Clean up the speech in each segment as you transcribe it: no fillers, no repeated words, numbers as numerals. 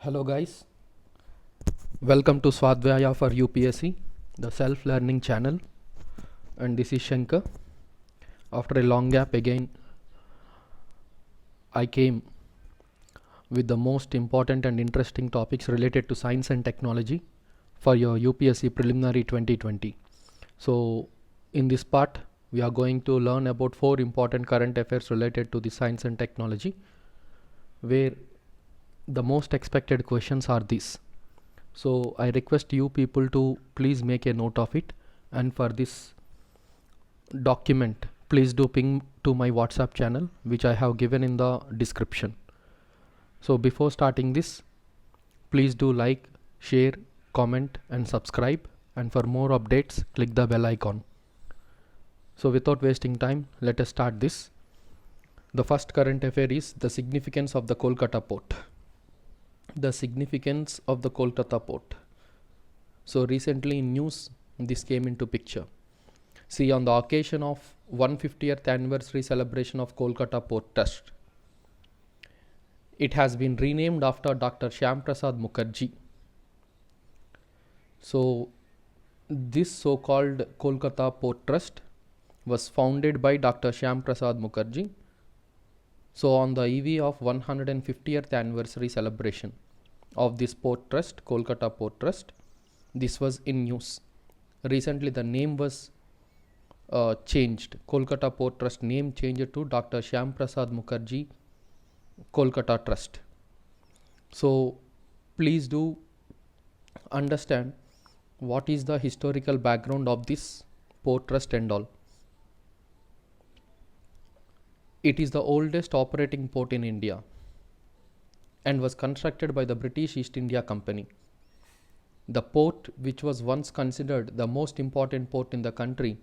Hello guys, welcome to Swadhyaya for UPSC, the self-learning channel, and this is Shankar. After a long gap again, I came with the most important and interesting topics related to science and technology for your UPSC preliminary 2020. So in this part, we are going to learn about 4 important current affairs related to the science and technology, where the most expected questions are these. So I request you people to please make a note of it, and for this document please do ping to my WhatsApp channel which I have given in the description. So before starting this, please do like, share, comment and subscribe, and for more updates click the bell icon. So without wasting time, let us start this. The first current affair is the significance of the Kolkata Port. The significance of the Kolkata Port. So recently in news this came into picture. See, on the occasion of 150th anniversary celebration of Kolkata Port Trust, it has been renamed after Dr. Prasad Mookerjee. So this so-called Kolkata Port Trust was founded by Dr. Prasad Mookerjee. So on the eve of 150th anniversary celebration of this port trust, Kolkata Port Trust, this was in news. Recently the name was changed. Kolkata Port Trust name changed to Dr. Prasad Mookerjee Kolkata Trust. So please do understand what is the historical background of this port trust and all. It is the oldest operating port in India and was constructed by the British East India Company. The port, which was once considered the most important port in the country,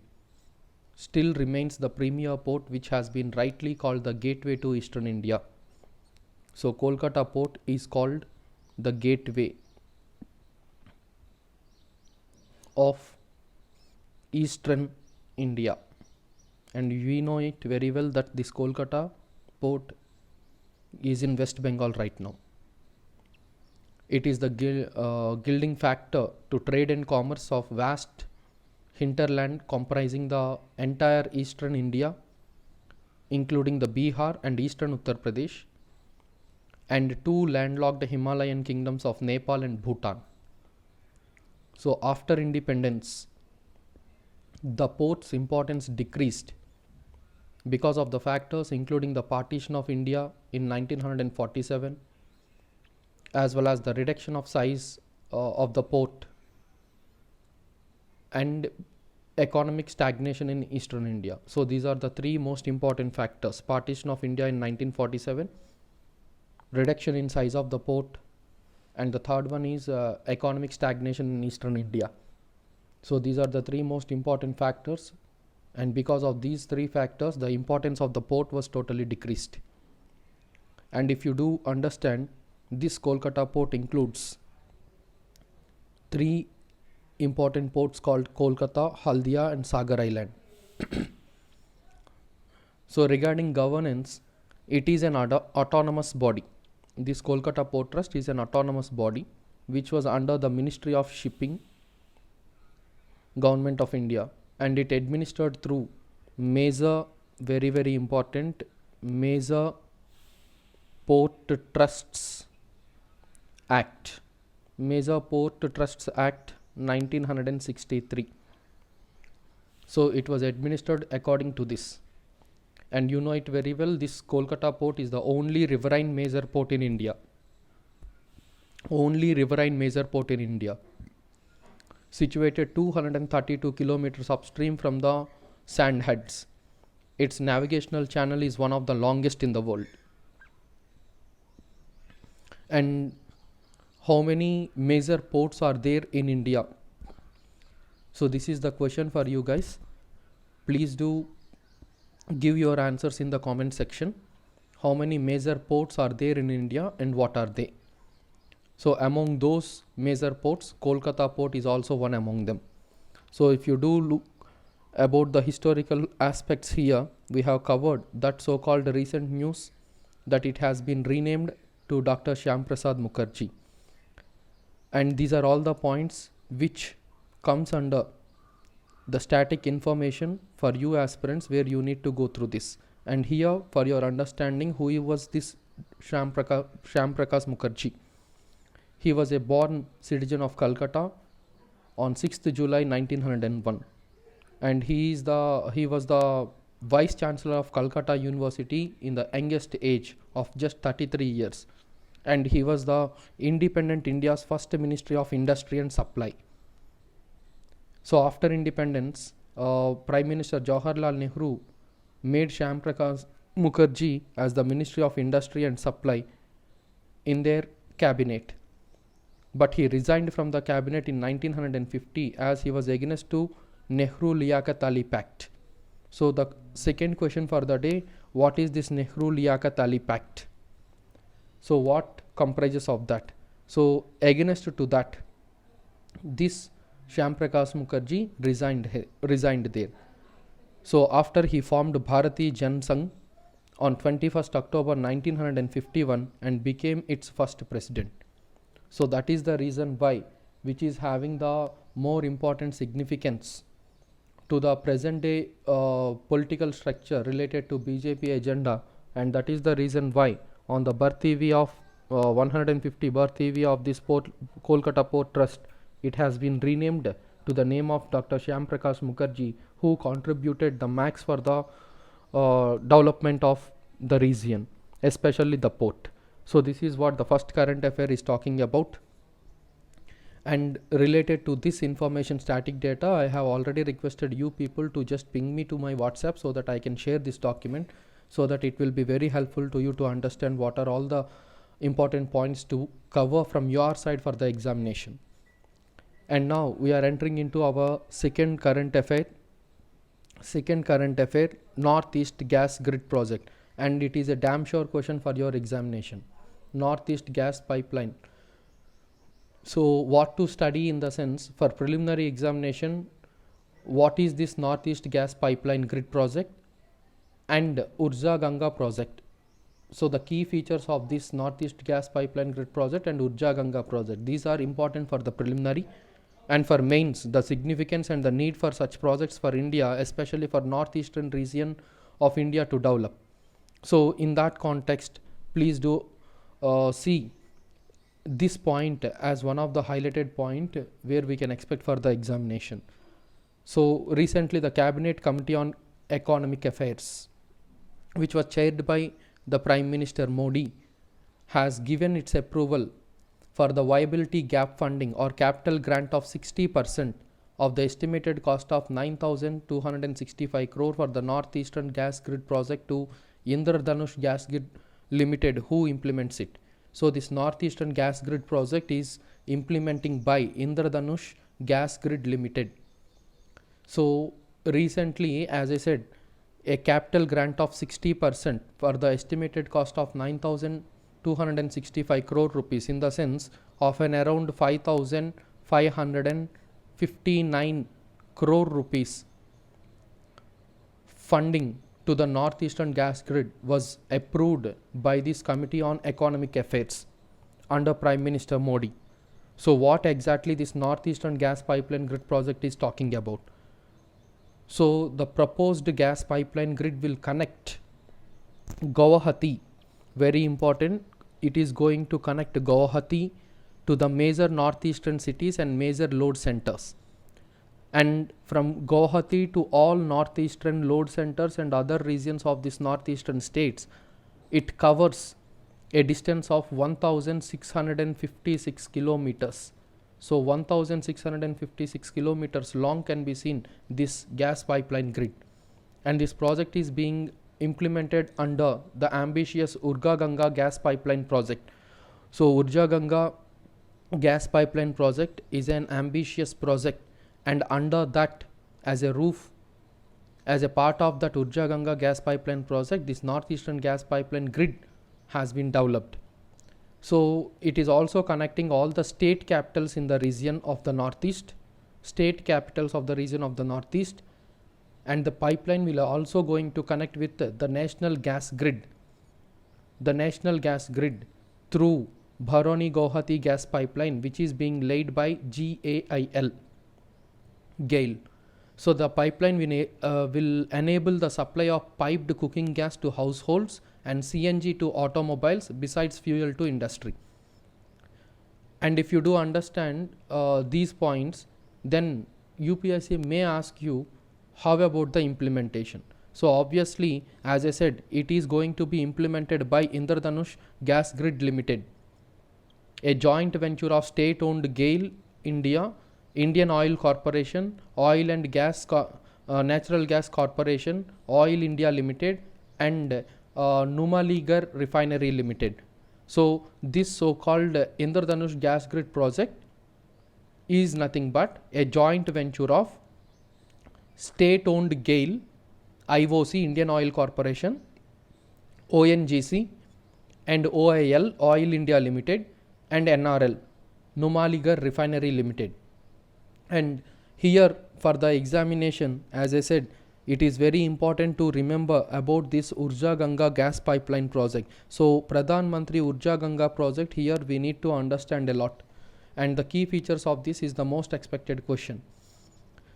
still remains the premier port, which has been rightly called the gateway to Eastern India. So Kolkata Port is called the gateway of Eastern India. And we know it very well that this Kolkata Port is in West Bengal right now. It is the gilding factor to trade and commerce of vast hinterland comprising the entire Eastern India, including the Bihar and Eastern Uttar Pradesh, and 2 landlocked Himalayan kingdoms of Nepal and Bhutan. So after independence, the port's importance decreased because of the factors including the partition of India in 1947, as well as the reduction of size of the port and economic stagnation in Eastern India. So these are the 3 most important factors: partition of India in 1947, reduction in size of the port, and the third one is economic stagnation in Eastern India. So these are the 3 most important factors, and because of these 3 factors the importance of the port was totally decreased. And if you do understand, this Kolkata port includes 3 important ports called Kolkata, Haldia and Sagar Island. So regarding governance, it is an autonomous body. This Kolkata Port Trust is an autonomous body which was under the Ministry of Shipping, Government of India, and it administered through major, very important, Major Port Trusts Act, Major Port Trusts Act 1963. So it was administered according to this. And you know it very well, this Kolkata port is the only riverine major port in India. Only riverine major port in India. Situated 232 kilometers upstream from the sand heads. Its navigational channel is one of the longest in the world. And how many major ports are there in India? So this is the question for you guys. Please do give your answers in the comment section. How many major ports are there in India and what are they? So among those major ports, Kolkata Port is also one among them. So if you do look about the historical aspects here, we have covered that so-called recent news that it has been renamed to Dr. Prasad Mookerjee. and these are all the points which comes under the static information for you aspirants, where you need to go through this. And here, for your understanding, who was this Shyam Prakash Mookerjee? He was a born citizen of Kolkata on 6th July 1901, and he was the Vice Chancellor of Kolkata University in the youngest age of just 33 years, and he was the independent India's first Ministry of Industry and Supply. So after independence, Prime Minister Jawaharlal Nehru made Shyam Prakash Mookerjee as the Ministry of Industry and Supply in their cabinet. But he resigned from the cabinet in 1950 as he was against to Nehru Liaquat Pact. So the second question for the day, what is this Nehru Liaquat Pact? So what comprises of that? So against to that, this Shyam Prakash Mookerjee resigned there. So after he formed Bharatiya Jan Sangh on 21st October 1951 and became its first president. So that is the reason why, which is having the more important significance to the present day political structure related to BJP agenda, and that is the reason why on the birth EV of 150 birth EV of this Kolkata Port Trust, it has been renamed to the name of Dr. Shyam Prakash Mookerjee, who contributed the max for the development of the region, especially the port. So this is what the first current affair is talking about. And related to this information static data, I have already requested you people to just ping me to my WhatsApp so that I can share this document, so that it will be very helpful to you to understand what are all the important points to cover from your side for the examination. And now we are entering into our second current affair, Northeast Gas Grid Project, and it is a damn sure question for your examination. Northeast Gas Pipeline. So what to study in the sense for preliminary examination, what is this Northeast Gas Pipeline Grid Project and Urja Ganga project? So the key features of this Northeast Gas Pipeline Grid Project and Urja Ganga project, these are important for the preliminary. And for mains, the significance and the need for such projects for India, especially for northeastern region of India to develop. So in that context, please do see this point as one of the highlighted point where we can expect for the examination. So recently the Cabinet Committee on Economic Affairs, which was chaired by the Prime Minister Modi, has given its approval for the viability gap funding or capital grant of 60% of the estimated cost of 9,265 crore for the Northeastern Gas Grid Project to Indradhanush Gas Grid Limited, who implements it. So this Northeastern Gas Grid Project is implementing by Indradhanush Gas Grid Limited. So recently, as I said, a capital grant of 60% for the estimated cost of 9,265 crore rupees, in the sense of an around 5,559 crore rupees funding to the Northeastern Gas Grid was approved by this Committee on Economic Affairs under Prime Minister Modi. So what exactly this Northeastern Gas Pipeline Grid Project is talking about? So the proposed gas pipeline grid will connect Guwahati, very important, it is going to connect Guwahati to the major northeastern cities and major load centers. And from Guwahati to all northeastern load centers and other regions of this northeastern states, it covers a distance of 1,656 kilometers. So 1,656 kilometers long can be seen this gas pipeline grid, and this project is being implemented under the ambitious Urja Ganga gas pipeline project. So Urja Ganga gas pipeline project is an ambitious project, and under that, as a part of that Urja Ganga gas pipeline project, this Northeastern gas pipeline grid has been developed. So it is also connecting all the state capitals in the region of the Northeast, and the pipeline will also going to connect with the national gas grid through Bharoni Guwahati gas pipeline, which is being laid by GAIL. So the pipeline will enable the supply of piped cooking gas to households and CNG to automobiles besides fuel to industry. And if you do understand these points, then UPSC may ask you, how about the implementation? So obviously, as I said, it is going to be implemented by Indradhanush Gas Grid Limited, a joint venture of state-owned GAIL India, Indian Oil Corporation, Oil and Gas Natural Gas Corporation, Oil India Limited, and Numaligarh Refinery Limited. So this so-called Indradhanush Gas Grid project is nothing but a joint venture of state-owned GAIL, IOC, Indian Oil Corporation, ONGC, and OIL, Oil India Limited, and NRL, Numaligarh Refinery Limited. And here for the examination, as I said, it is very important to remember about this Urja Ganga gas pipeline project. So Pradhan Mantri Urja Ganga project, here we need to understand a lot. And the key features of this is the most expected question.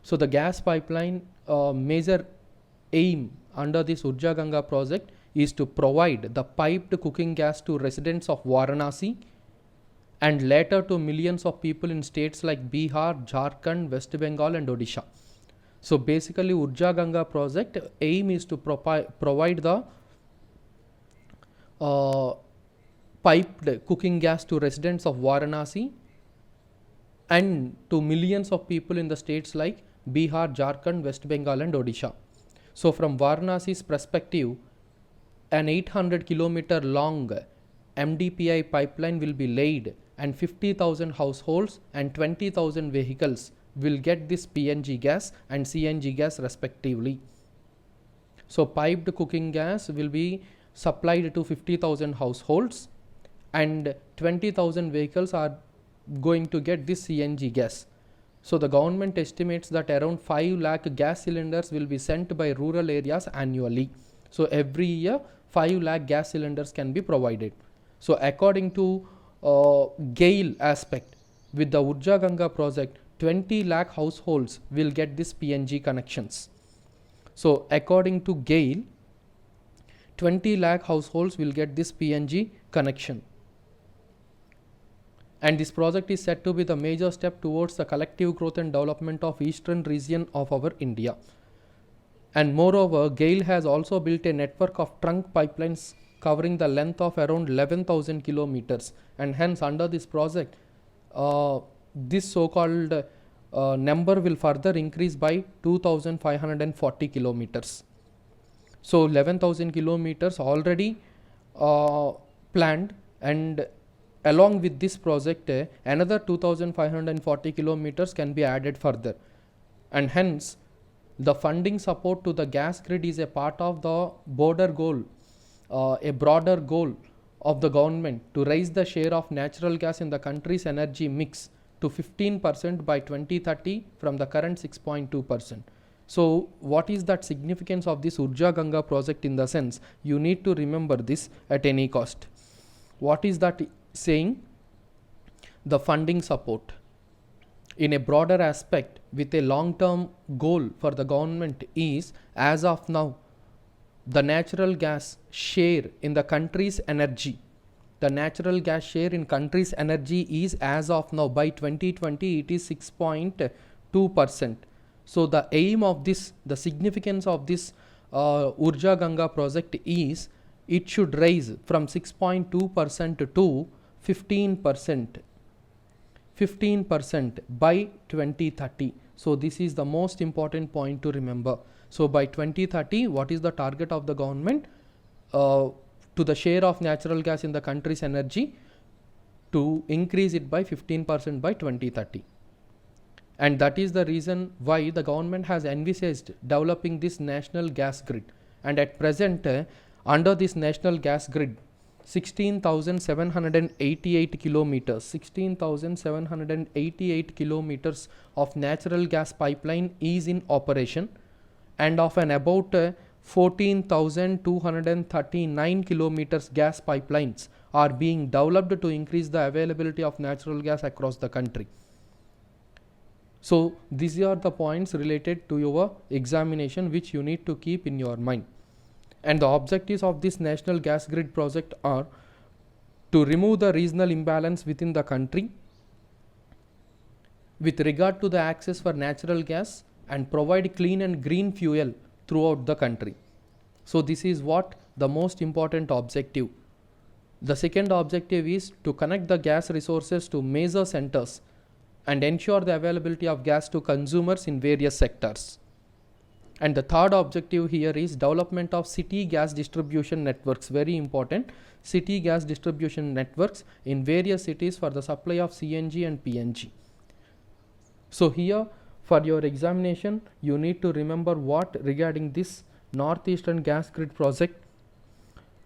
So the gas pipeline major aim under this Urja Ganga project is to provide the piped cooking gas to residents of Varanasi and later to millions of people in states like Bihar, Jharkhand, West Bengal and Odisha. So basically Urja Ganga project aim is to provide the piped cooking gas to residents of Varanasi and to millions of people in the states like Bihar, Jharkhand, West Bengal and Odisha. So from Varanasi's perspective, an 800 kilometer long MDPI pipeline will be laid and 50,000 households and 20,000 vehicles will get this PNG gas and CNG gas respectively. So piped cooking gas will be supplied to 50,000 households and 20,000 vehicles are going to get this CNG gas. So the government estimates that around 5 lakh gas cylinders will be sent by rural areas annually. So every year 5 lakh gas cylinders can be provided. So according to GAIL aspect, with the Urja Ganga project, 20 lakh households will get this PNG connections. So according to GAIL, 20 lakh households will get this PNG connection. And this project is said to be the major step towards the collective growth and development of eastern region of our India. And moreover, GAIL has also built a network of trunk pipelines covering the length of around 11,000 kilometers. And hence under this project, this so-called number will further increase by 2,540 kilometers. So 11,000 kilometers already planned, and along with this project another 2,540 kilometers can be added further. And hence the funding support to the gas grid is a part of the broader goal of the government to raise the share of natural gas in the country's energy mix to 15% by 2030 from the current 6.2%. So what is that significance of this Urja Ganga project? In the sense, you need to remember this at any cost. What is that saying? The funding support in a broader aspect with a long-term goal for the government is, as of now, the natural gas share in the country's energy. The natural gas share in country's energy is, as of now, by 2020 it is 6.2%. So the aim of this, the significance of this Urja Ganga project is it should rise from 6.2% to 15% by 2030. So this is the most important point to remember. So by 2030, what is the target of the government? To the share of natural gas in the country's energy, to increase it by 15% by 2030. And that is the reason why the government has envisaged developing this national gas grid. And at present, under this national gas grid, 16,788 kilometers of natural gas pipeline is in operation, and of an about 14,239 kilometers gas pipelines are being developed to increase the availability of natural gas across the country. So these are the points related to your examination which you need to keep in your mind. And the objectives of this national gas grid project are to remove the regional imbalance within the country with regard to the access for natural gas and provide clean and green fuel throughout the country. So this is what the most important objective. The second objective is to connect the gas resources to major centers and ensure the availability of gas to consumers in various sectors. And the third objective here is development of city gas distribution networks, very important, city gas distribution networks in various cities for the supply of CNG and PNG. So here for your examination you need to remember what regarding this Northeastern gas grid project.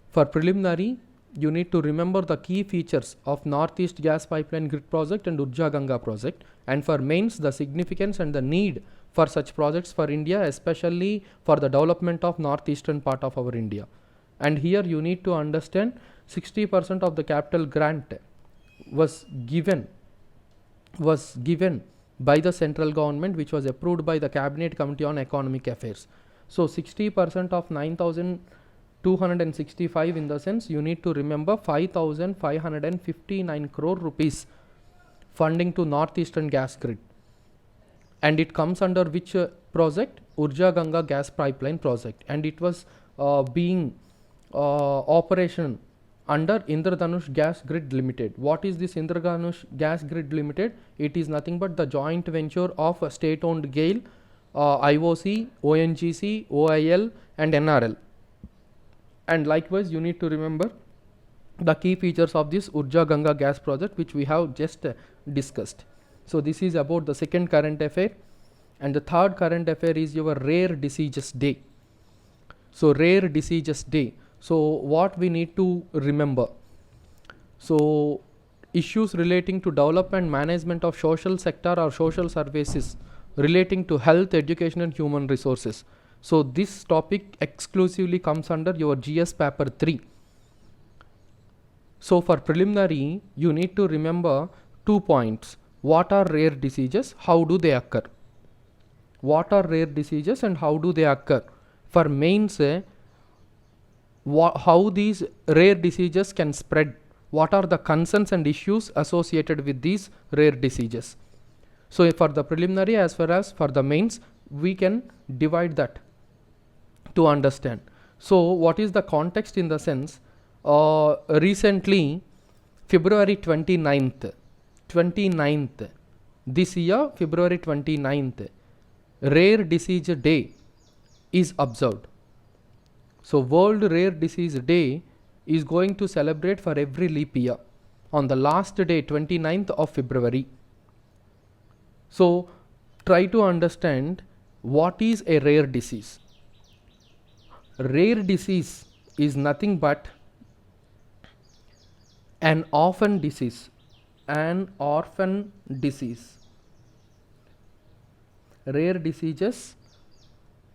For preliminary you need to remember the key features of Northeast gas pipeline grid project and Urja Ganga project, and for mains the significance and the need for such projects for India, especially for the development of northeastern part of our India. And here you need to understand 60% of the capital grant was given by the central government, which was approved by the Cabinet Committee on Economic Affairs. So 60% of 9,265, in the sense you need to remember 5,559 crore rupees funding to northeastern gas grid. And it comes under which project? Urja Ganga gas pipeline project, and it was being operation under Indradhanush Gas Grid Limited. What is this Indradhanush Gas Grid Limited? It is nothing but the joint venture of a state-owned GAIL, IOC, ONGC, OIL and NRL. And likewise you need to remember the key features of this Urja Ganga gas project which we have just discussed. So this is about the second current affair, and the third current affair is your rare diseases day. So rare diseases day. So what we need to remember? So issues relating to development management of social sector or social services relating to health, education and human resources. So this topic exclusively comes under your GS paper 3. So for preliminary you need to remember 2 points. What are rare diseases? How do they occur? What are rare diseases and how do they occur? For mains, how these rare diseases can spread? What are the concerns and issues associated with these rare diseases? So for the preliminary as well as for the mains, we can divide that to understand. So what is the context in the sense? Recently, February 29th, this year, February 29th, Rare Disease Day is observed. So World Rare Disease Day is going to celebrate for every leap year on the last day, 29th of February. So try to understand what is a rare disease. Rare disease is nothing but an orphan disease. An orphan disease. Rare diseases,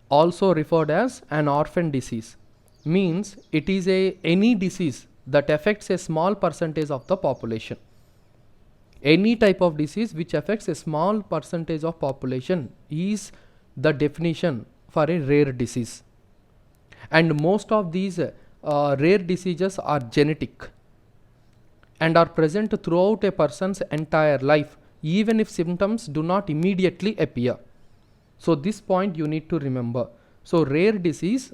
also referred as an orphan disease, means it is any disease that affects a small percentage of the population. Any type of disease which affects a small percentage of population is the definition for a rare disease. And most of these rare diseases are genetic and are present throughout a person's entire life, even if symptoms do not immediately appear. So this point you need to remember. So rare disease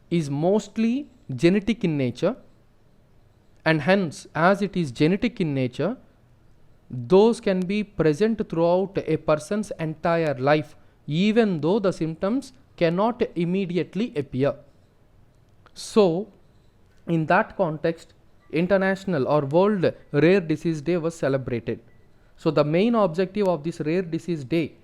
is mostly genetic in nature, and hence as it is genetic in nature, those can be present throughout a person's entire life, even though the symptoms cannot immediately appear. So in that context, International or World Rare Disease Day was celebrated. So the main objective of this Rare Disease Day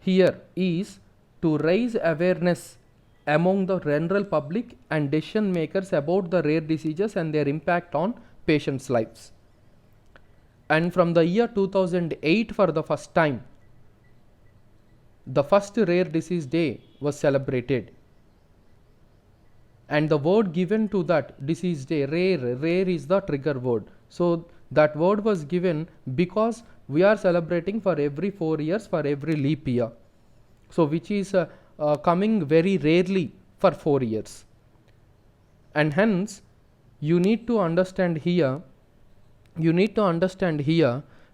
here is to raise awareness among the general public and decision makers about the rare diseases and their impact on patients' lives. And from the year 2008, for the first time, the first Rare Disease Day was celebrated. and the word given to that disease day, rare is the trigger word. So that word was given because we are celebrating for every 4 years, for every leap year. So which is coming very rarely for 4 years. And hence you need to understand here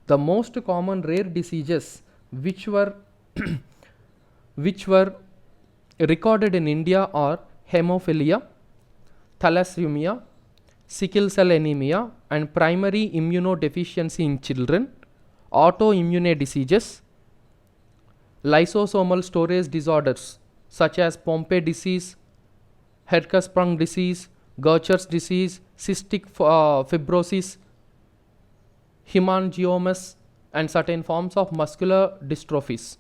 the most common rare diseases which were which were recorded in India are hemophilia, thalassemia, sickle cell anemia, and primary immunodeficiency in children, autoimmune diseases, lysosomal storage disorders such as Pompe disease, Hirschsprung disease, Gaucher's disease, cystic fibrosis, hemangiomas, and certain forms of muscular dystrophies.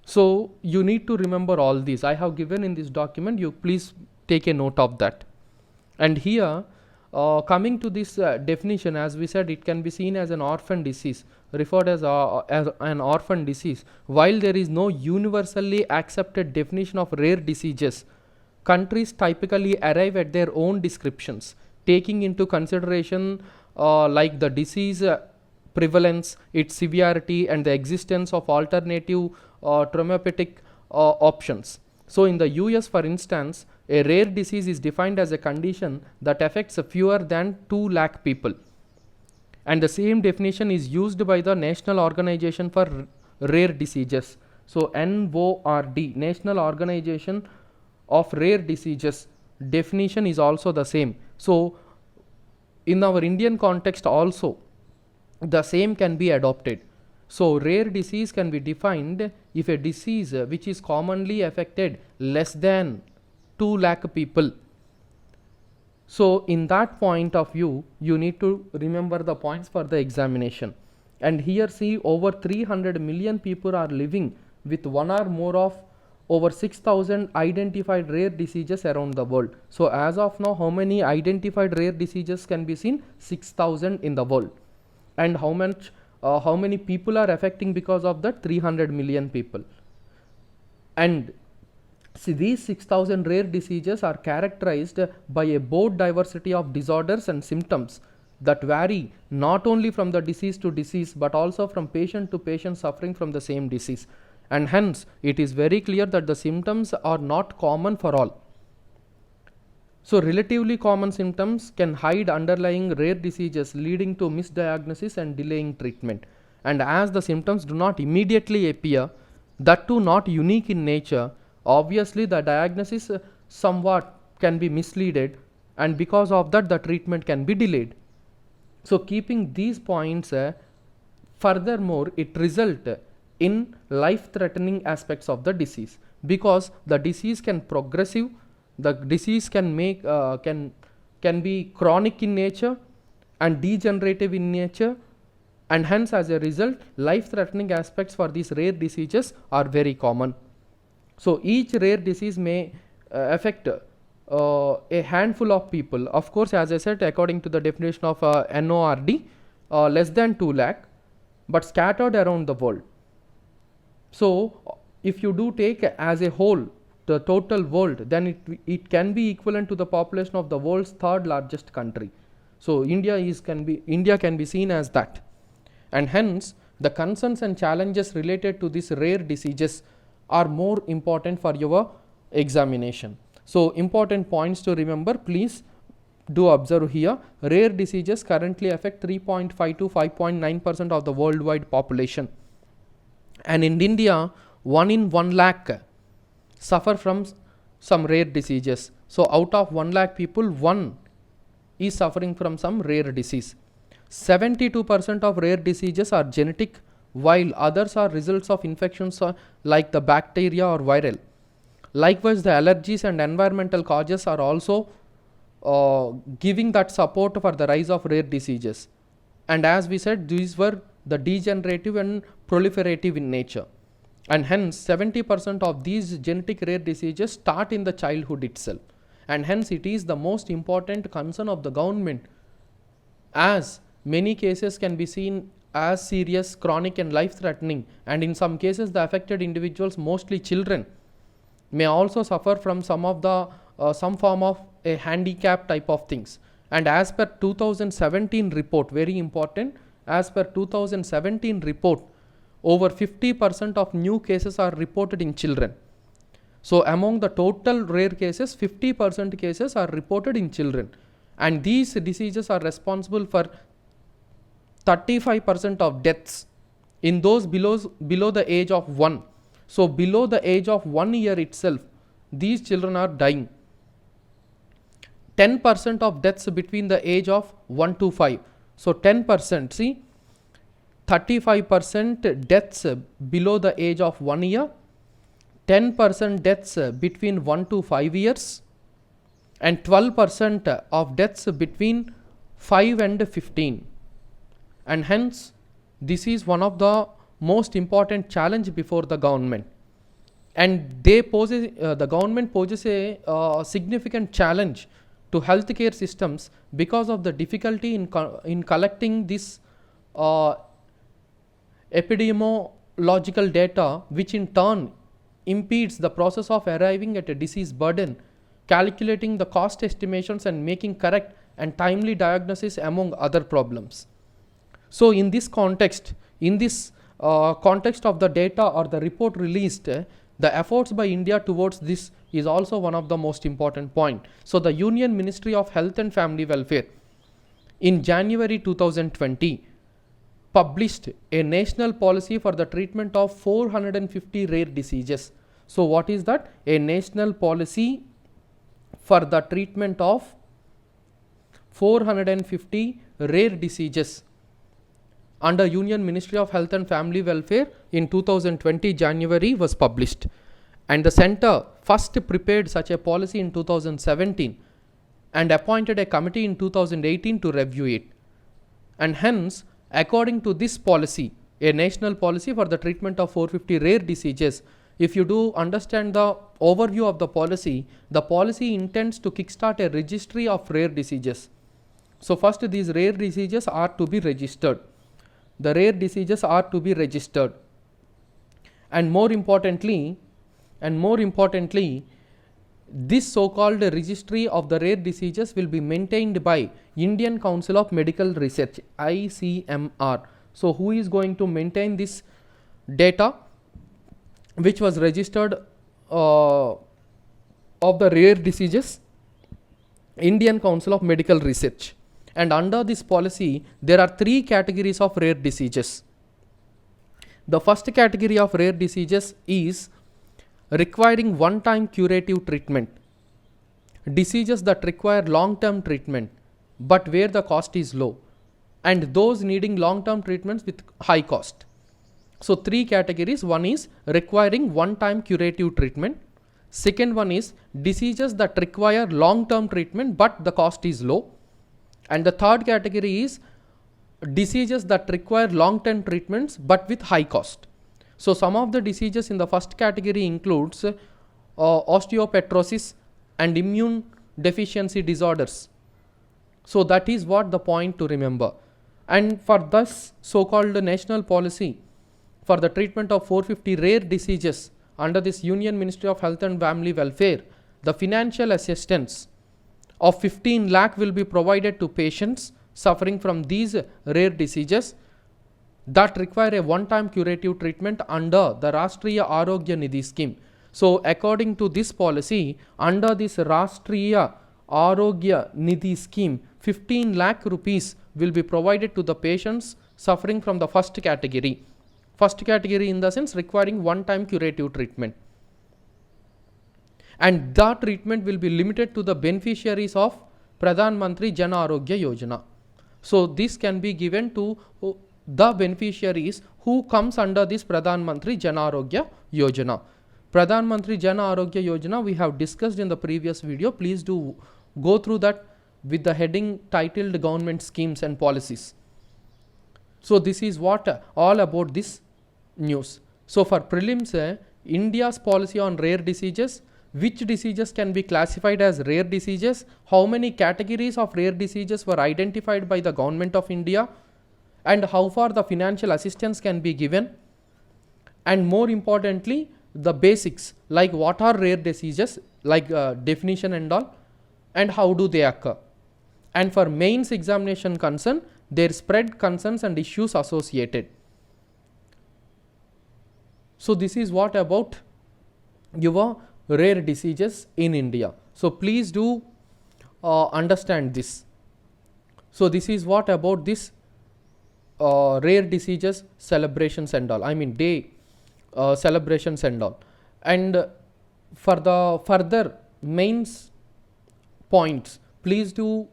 So you need to remember all these. I have given in this document, you please take a note of that. And here coming to this definition, as we said, it can be seen as an orphan disease, referred as an orphan disease. While there is no universally accepted definition of rare diseases, countries typically arrive at their own descriptions, taking into consideration like the disease prevalence, its severity, and the existence of alternative therapeutic options. So in the US, for instance, a rare disease is defined as a condition that affects fewer than 2 lakh people, and the same definition is used by the National Organization for Rare Diseases. So NORD, National Organization of Rare Diseases, definition is also the same. So in our Indian context also the same can be adopted. So rare disease can be defined if a disease which is commonly affected less than 2 lakh people. So in that point of view, you need to remember the points for the examination. And here see, over 300 million people are living with one or more of over 6,000 identified rare diseases around the world. So as of now, how many identified rare diseases can be seen? 6,000 in the world. And how many people are affecting because of that? 300 million people. And see, these 6,000 rare diseases are characterized by a broad diversity of disorders and symptoms that vary not only from the disease to disease but also from patient to patient suffering from the same disease. And hence it is very clear that the symptoms are not common for all. So relatively common symptoms can hide underlying rare diseases, leading to misdiagnosis and delaying treatment. And as the symptoms do not immediately appear, that too not unique in nature, obviously the diagnosis somewhat can be misleaded, and because of that the treatment can be delayed. So keeping these points, furthermore it result in life-threatening aspects of the disease, because the disease can progressive, the disease can make can be chronic in nature and degenerative in nature, and hence as a result life-threatening aspects for these rare diseases are very common. So each rare disease may affect a handful of people. Of course, as I said, according to the definition of NORD, less than 2 lakh, but scattered around the world. So if you do take as a whole the total world, then it can be equivalent to the population of the world's third largest country. So India can be seen as that, and hence the concerns and challenges related to these rare diseases are more important for your examination. So important points to remember, please do observe here. Rare diseases currently affect 3.5 to 5.9% of the worldwide population, and in India 1 in 1 lakh suffer from some rare diseases. So out of 1 lakh people, 1 is suffering from some rare disease. 72% of rare diseases are genetic, while others are results of infections like the bacteria or viral. Likewise, the allergies and environmental causes are also giving that support for the rise of rare diseases. And as we said, these were the degenerative and proliferative in nature, and hence 70% of these genetic rare diseases start in the childhood itself, and hence it is the most important concern of the government, as many cases can be seen as serious, chronic and life threatening, and in some cases the affected individuals, mostly children, may also suffer from some of the some form of a handicap type of things. And as per 2017 report, very important, as per 2017 report, over 50% of new cases are reported in children. So among the total rare cases, 50% cases are reported in children, and these diseases are responsible for 35% of deaths in those below the age of 1. So below the age of 1 year itself, these children are dying. 10% of deaths between the age of 1 to 5. So 10%, see, 35% deaths below the age of 1 year, 10% deaths between 1 to 5 years, and 12% of deaths between 5 and 15. And hence, this is one of the most important challenge before the government. And they the government poses a significant challenge to healthcare systems because of the difficulty in collecting this epidemiological data, which in turn impedes the process of arriving at a disease burden, calculating the cost estimations, and making correct and timely diagnosis, among other problems. So in this context, context of the data or the report released, the efforts by India towards this is also one of the most important point. So the Union Ministry of Health and Family Welfare in January 2020 published a national policy for the treatment of 450 rare diseases. So what is that? A national policy for the treatment of 450 rare diseases under Union Ministry of Health and Family Welfare in 2020 January was published. And the center first prepared such a policy in 2017 and appointed a committee in 2018 to review it. And hence, according to this policy, a national policy for the treatment of 450 rare diseases, if you do understand the overview of the policy intends to kickstart a registry of rare diseases. So first, these rare diseases are to be registered. The rare diseases are to be registered. And more importantly, this so-called registry of the rare diseases will be maintained by Indian Council of Medical Research, ICMR. So who is going to maintain this data which was registered of the rare diseases? Indian Council of Medical Research. And under this policy, there are 3 categories of rare diseases. The first category of rare diseases is requiring one-time curative treatment. Diseases that require long-term treatment, but where the cost is low, and those needing long-term treatments with high cost. So 3 categories. One is requiring one-time curative treatment. Second one is diseases that require long-term treatment, but the cost is low. And the third category is diseases that require long-term treatments but with high cost. So some of the diseases in the first category includes osteopetrosis and immune deficiency disorders. So that is what the point to remember. And for this so-called national policy for the treatment of 450 rare diseases under this Union Ministry of Health and Family Welfare, the financial assistance of 15 lakh will be provided to patients suffering from these rare diseases that require a one-time curative treatment under the Rashtriya Arogya Nidhi scheme. So according to this policy, under this Rashtriya Arogya Nidhi scheme, 15 lakh rupees will be provided to the patients suffering from the first category. First category in the sense requiring one-time curative treatment. And that treatment will be limited to the beneficiaries of Pradhan Mantri Jan Arogya Yojana. So this can be given to the beneficiaries who comes under this Pradhan Mantri Jan Arogya Yojana. Pradhan Mantri Jan Arogya Yojana we have discussed in the previous video. Please do go through that with the heading titled Government Schemes and Policies. So this is what all about this news. So for prelims, India's policy on rare diseases, which diseases can be classified as rare diseases, how many categories of rare diseases were identified by the government of India, and how far the financial assistance can be given, and more importantly the basics like what are rare diseases, like definition and all, and how do they occur. And for mains examination concern, their spread, concerns and issues associated. So this is what about your rare diseases in India. So please do understand this. So this is what about this rare diseases celebrations and all, I mean day celebrations and all. And for the further mains points, please do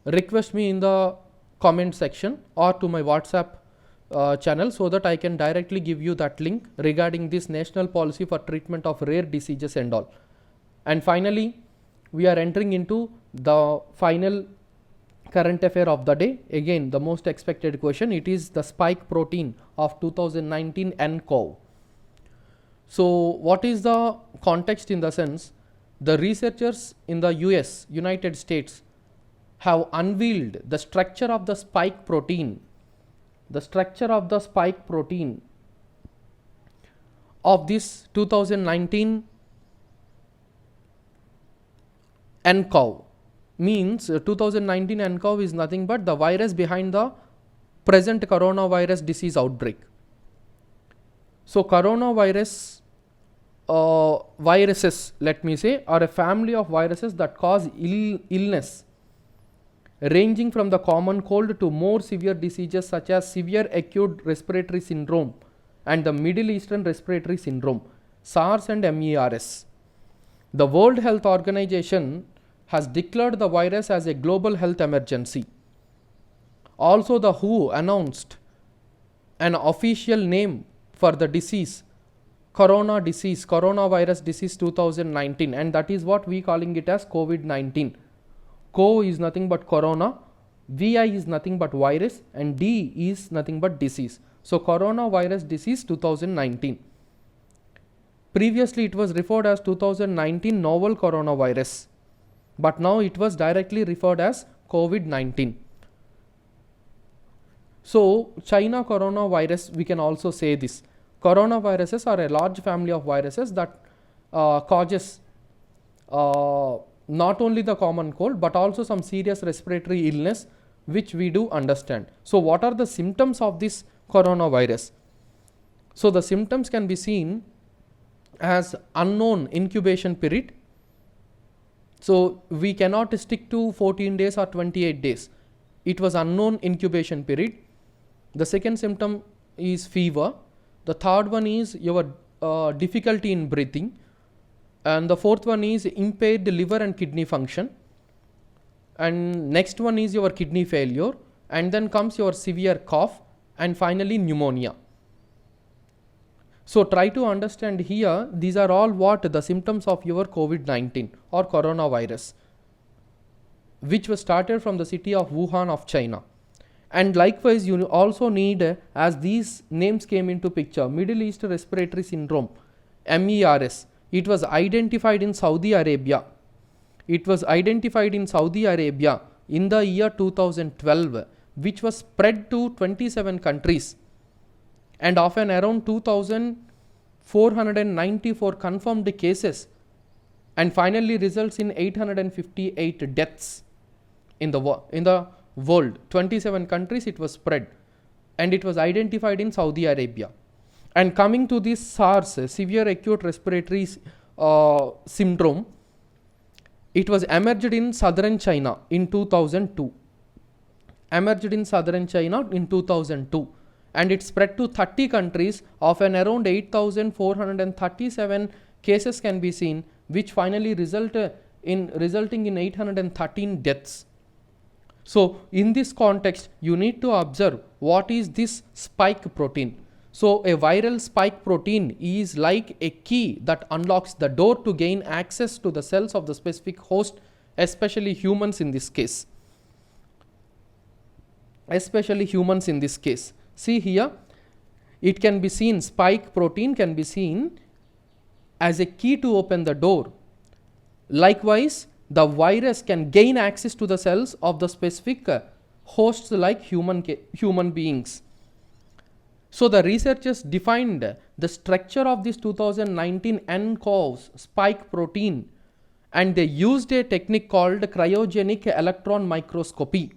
request me in the comment section or to my WhatsApp channel, so that I can directly give you that link regarding this national policy for treatment of rare diseases and all. And finally, we are entering into the final current affair of the day. Again, the most expected question, it is the spike protein of 2019 nCoV. So what is the context? In the sense, the researchers in the US, United States, have unveiled the structure of the spike protein, of this 2019 nCoV. Means 2019 nCoV is nothing but the virus behind the present coronavirus disease outbreak. So coronavirus viruses, let me say, are a family of viruses that cause illness ranging from the common cold to more severe diseases such as severe acute respiratory syndrome and the Middle Eastern respiratory syndrome, SARS and MERS. The World Health Organization has declared the virus as a global health emergency. Also, the WHO announced an official name for the disease, coronavirus disease 2019, and that is what we calling it as COVID-19. Co is nothing but corona, VI is nothing but virus, and D is nothing but disease. So coronavirus disease 2019. Previously it was referred as 2019 novel coronavirus, but now it was directly referred as COVID-19. So China coronavirus, we can also say this. Coronaviruses are a large family of viruses that causes not only the common cold but also some serious respiratory illness, which we do understand. So what are the symptoms of this coronavirus? So the symptoms can be seen as unknown incubation period. So we cannot stick to 14 days or 28 days. It was unknown incubation period. The second symptom is fever. The third one is your difficulty in breathing. And the fourth one is impaired liver and kidney function. And next one is your kidney failure. And then comes your severe cough. And finally pneumonia. So try to understand here, these are all what the symptoms of your COVID-19 or coronavirus, which was started from the city of Wuhan of China. And likewise, you also need, as these names came into picture, Middle East Respiratory Syndrome, MERS. It was identified in Saudi Arabia. It was identified in Saudi Arabia in the year 2012, which was spread to 27 countries. And often around 2,494 confirmed cases, and finally results in 858 deaths in the world. 27 countries it was spread, and it was identified in Saudi Arabia. And coming to this SARS, severe acute respiratory syndrome, it was emerged in southern China in 2002. And it spread to 30 countries. Of an around 8,437 cases can be seen, which finally resulting in 813 deaths. So in this context, you need to observe what is this spike protein. So a viral spike protein is like a key that unlocks the door to gain access to the cells of the specific host, especially humans in this case. See here, it can be seen, spike protein can be seen as a key to open the door. Likewise, the virus can gain access to the cells of the specific hosts like human beings. So the researchers defined the structure of this 2019 nCoV spike protein, and they used a technique called cryogenic electron microscopy,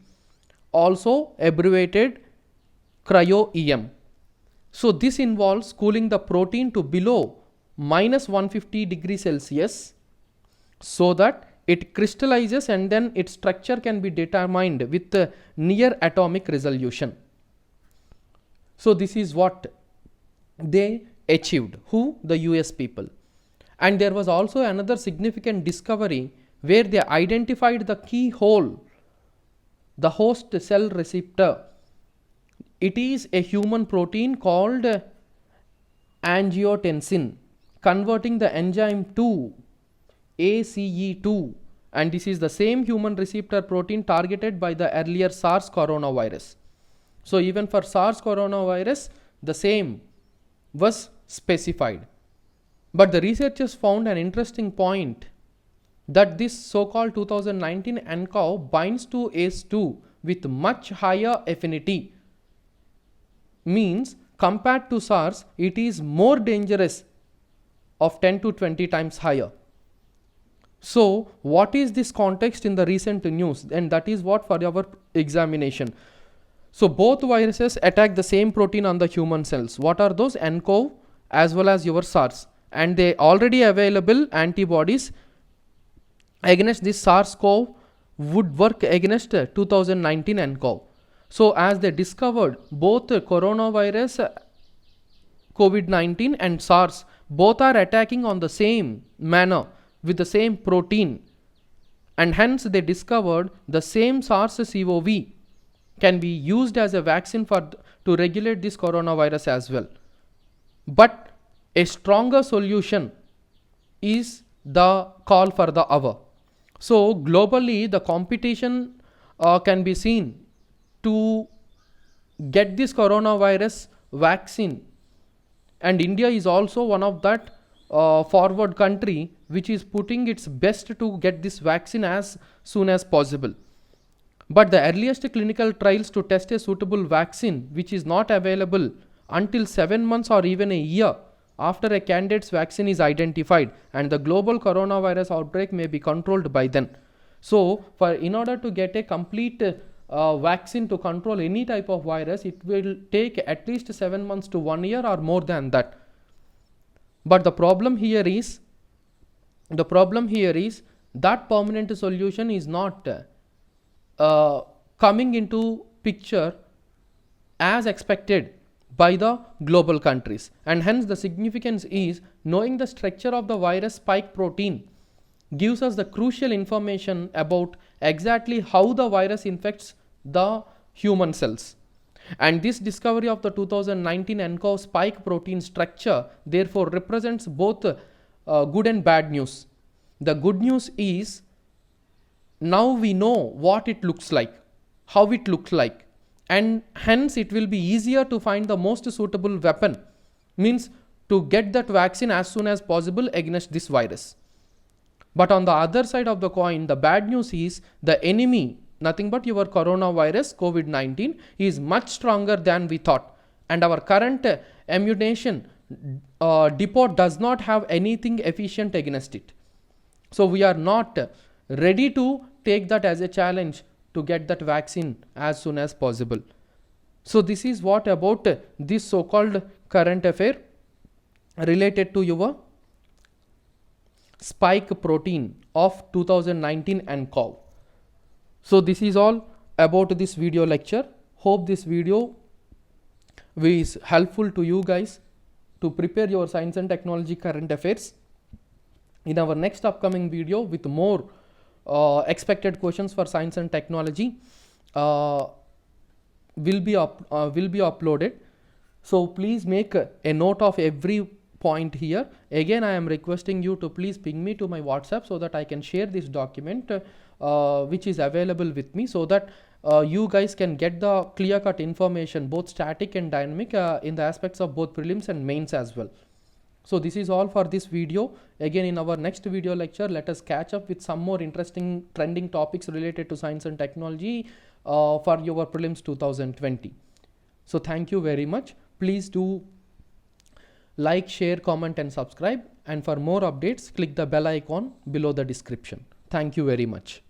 also abbreviated CryoEM. So this involves cooling the protein to below minus 150 degrees Celsius so that it crystallizes, and then its structure can be determined with near atomic resolution. So this is what they achieved. Who? The US people. And there was also another significant discovery where they identified the keyhole, the host cell receptor. It is a human protein called angiotensin, converting the enzyme to ACE2, and this is the same human receptor protein targeted by the earlier SARS coronavirus. So even for SARS coronavirus, the same was specified. But the researchers found an interesting point, that this so-called 2019 nCoV binds to ACE2 with much higher affinity. Means compared to SARS, it is more dangerous of 10 to 20 times higher. So what is this context in the recent news? And that is what for our examination. So both viruses attack the same protein on the human cells. What are those? nCoV as well as your SARS. And they already available antibodies against this SARS-CoV would work against 2019 nCoV. So as they discovered, both coronavirus, COVID-19 and SARS, both are attacking on the same manner with the same protein, and hence they discovered the same SARS-CoV can be used as a vaccine to regulate this coronavirus as well. But a stronger solution is the call for the hour. So globally the competition can be seen to get this coronavirus vaccine, and India is also one of that forward country which is putting its best to get this vaccine as soon as possible. But the earliest clinical trials to test a suitable vaccine which is not available until 7 months or even a year after a candidate's vaccine is identified, and the global coronavirus outbreak may be controlled by then. So in order to get a complete vaccine to control any type of virus, it will take at least 7 months to 1 year or more than that. But the problem here is that permanent solution is not coming into picture as expected by the global countries, and hence the significance is knowing the structure of the virus spike protein gives us the crucial information about exactly how the virus infects the human cells. And this discovery of the 2019 nCoV spike protein structure therefore represents both good and bad news. The good news is now we know what it looks like, how it looks like, and hence it will be easier to find the most suitable weapon, means to get that vaccine as soon as possible against this virus. But on the other side of the coin, the bad news is the enemy, nothing but your coronavirus COVID-19, is much stronger than we thought, and our current ammunition depot does not have anything efficient against it. So we are not ready to take that as a challenge to get that vaccine as soon as possible. So this is what about this so-called current affair related to your spike protein of 2019 nCoV. So this is all about this video lecture. Hope this video is helpful to you guys to prepare your science and technology current affairs. In our next upcoming video with more expected questions for science and technology will be uploaded. So please make a note of every point here. Again, I am requesting you to please ping me to my WhatsApp so that I can share this document which is available with me, so that you guys can get the clear-cut information, both static and dynamic, in the aspects of both prelims and mains as well. So this is all for this video. Again, in our next video lecture, let us catch up with some more interesting trending topics related to science and technology for your prelims 2020. So thank you very much. Please do like, share, comment and subscribe, and for more updates click the bell icon below the description. Thank you very much.